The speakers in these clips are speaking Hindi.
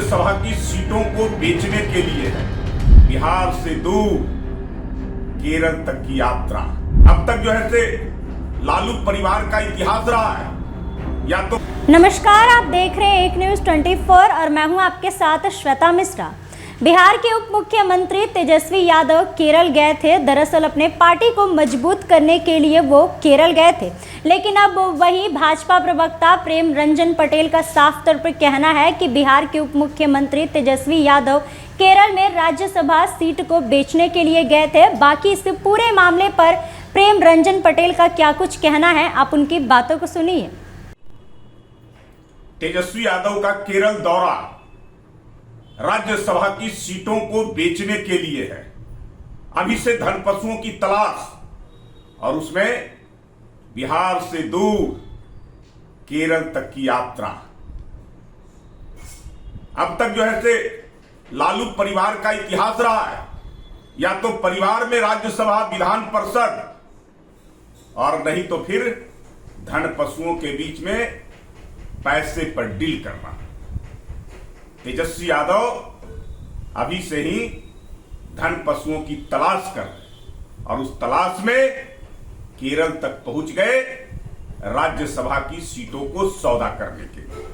राज्यसभा की सीटों को बेचने के लिए है। बिहार से दूर केरल तक की यात्रा। अब तक जो है से लालू परिवार का इतिहास रहा है या तो। नमस्कार, आप देख रहे हैं एक न्यूज़ 24 और मैं हूं आपके साथ श्वेता मिश्रा। बिहार के उप मुख्यमंत्री तेजस्वी यादव केरल गए थे। दरअसल अपने पार्टी को मजबूत करने के लिए वो केरल गए थे, लेकिन अब वही भाजपा प्रवक्ता प्रेम रंजन पटेल का साफ तौर पर कहना है कि बिहार के उप मुख्यमंत्री तेजस्वी यादव केरल में राज्यसभा सीट को बेचने के लिए गए थे। बाकी इस पूरे मामले पर प्रेम रंजन पटेल का क्या कुछ कहना है, आप उनकी बातों को सुनिए। तेजस्वी यादव का केरल दौरा राज्यसभा की सीटों को बेचने के लिए है। अभी से धनपशुओं की तलाश और उसमें बिहार से दूर केरल तक की यात्रा। अब तक जो है से लालू परिवार का इतिहास रहा है या तो परिवार में राज्यसभा विधान परिषद और नहीं तो फिर धनपशुओं के बीच में पैसे पर डील करना। तेजस्वी यादव अभी से ही धनपशुओं की तलाश कर रहे और उस तलाश में केरल तक पहुंच गए राज्यसभा की सीटों को सौदा करने के लिए।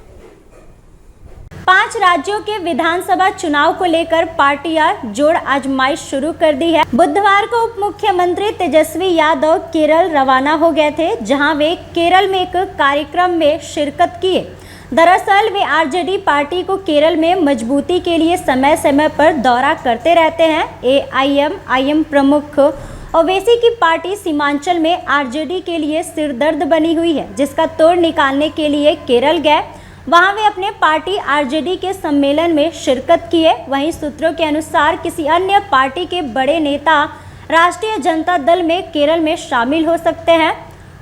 5 राज्यों के विधानसभा चुनाव को लेकर पार्टियां जोड़ आजमाइश शुरू कर दी है। बुधवार को उप मुख्यमंत्री तेजस्वी यादव केरल रवाना हो गए थे, जहां वे केरल में एक कार्यक्रम में शिरकत किए। दरअसल वे आरजेडी पार्टी को केरल में मजबूती के लिए समय समय पर दौरा करते रहते हैं। एआईएम प्रमुख ओवैसी की पार्टी सीमांचल में आरजेडी के लिए सिरदर्द बनी हुई है, जिसका तोड़ निकालने के लिए केरल गए। वहां वे अपने पार्टी आरजेडी के सम्मेलन में शिरकत किए। वहीं सूत्रों के अनुसार किसी अन्य पार्टी के बड़े नेता राष्ट्रीय जनता दल में केरल में शामिल हो सकते हैं।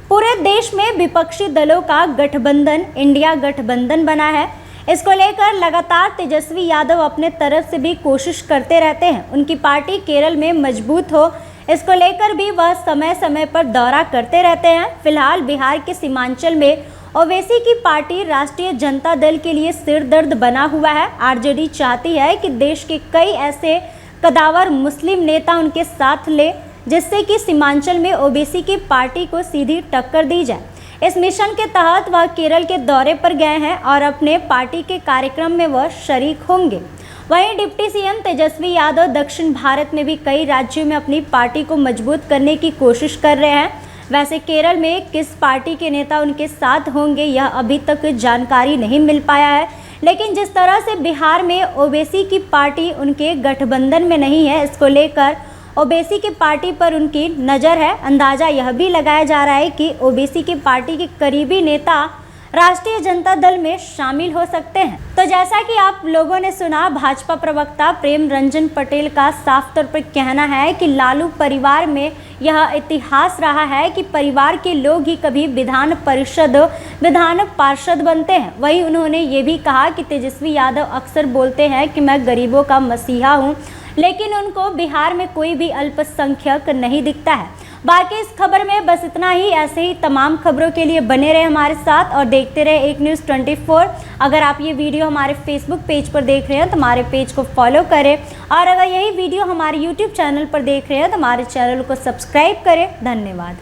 पूरे देश में विपक्षी दलों का गठबंधन इंडिया गठबंधन बना है। इसको लेकर लगातार तेजस्वी यादव अपने तरफ से भी कोशिश करते रहते हैं उनकी पार्टी केरल में मजबूत हो। इसको लेकर भी वह समय समय पर दौरा करते रहते हैं। फिलहाल बिहार के सीमांचल में ओवैसी की पार्टी राष्ट्रीय जनता दल के लिए सिरदर्द बना हुआ है। आरजेडी चाहती है कि देश के कई ऐसे कदावर मुस्लिम नेता उनके साथ ले, जिससे कि सीमांचल में ओवैसी की पार्टी को सीधी टक्कर दी जाए। इस मिशन के तहत वह केरल के दौरे पर गए हैं और अपने पार्टी के कार्यक्रम में वह शरीक होंगे। वहीं डिप्टी सीएम तेजस्वी यादव दक्षिण भारत में भी कई राज्यों में अपनी पार्टी को मजबूत करने की कोशिश कर रहे हैं। वैसे केरल में किस पार्टी के नेता उनके साथ होंगे यह अभी तक जानकारी नहीं मिल पाया है, लेकिन जिस तरह से बिहार में ओवैसी की पार्टी उनके गठबंधन में नहीं है, इसको लेकर ओवैसी की पार्टी पर उनकी नज़र है। अंदाज़ा यह भी लगाया जा रहा है कि ओवैसी की पार्टी के करीबी नेता राष्ट्रीय जनता दल में शामिल हो सकते हैं। तो जैसा कि आप लोगों ने सुना, भाजपा प्रवक्ता प्रेम रंजन पटेल का साफ तौर पर कहना है कि लालू परिवार में यह इतिहास रहा है कि परिवार के लोग ही कभी विधान पार्षद बनते हैं। वहीं उन्होंने ये भी कहा कि तेजस्वी यादव अक्सर बोलते हैं कि मैं गरीबों का मसीहा हूँ, लेकिन उनको बिहार में कोई भी अल्पसंख्यक नहीं दिखता है। बाकी इस खबर में बस इतना ही। ऐसे ही तमाम खबरों के लिए बने रहे हमारे साथ और देखते रहे एक न्यूज़ 24। अगर आप ये वीडियो हमारे फेसबुक पेज पर देख रहे हैं तो हमारे पेज को फॉलो करें, और अगर यही वीडियो हमारे यूट्यूब चैनल पर देख रहे हैं तो हमारे चैनल को सब्सक्राइब करें। धन्यवाद।